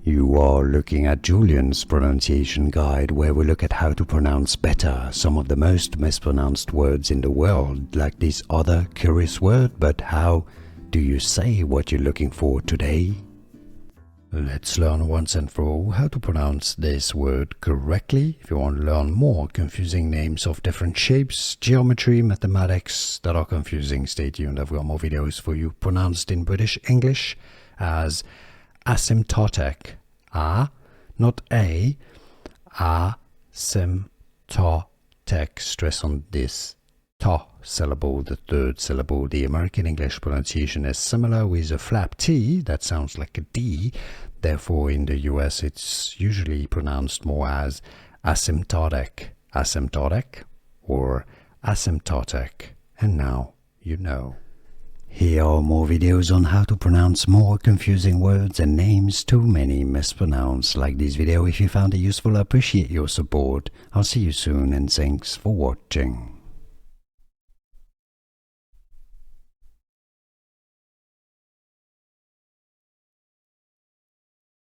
You are looking at Julian's pronunciation guide, where we look at how to pronounce better some of the most mispronounced words in the world, like this other curious word. But how do you say what you're looking for today? Let's learn once and for all how to pronounce this word correctly. If you want to learn more confusing names of different shapes, geometry, mathematics that are confusing, stay tuned. I've got more videos for you pronounced in British English as asymptotic. Not a. Asymptotic. Stress on this ta syllable, the third syllable. The American English pronunciation is similar with a flap T that sounds like a D. Therefore, in the US, it's usually pronounced more as asymptotic, asymptotic, or asymptotic. And now you know. Here are more videos on how to pronounce more confusing words and names too many mispronounced. Like this video if you found it useful. I appreciate your support. I'll see you soon and thanks for watching.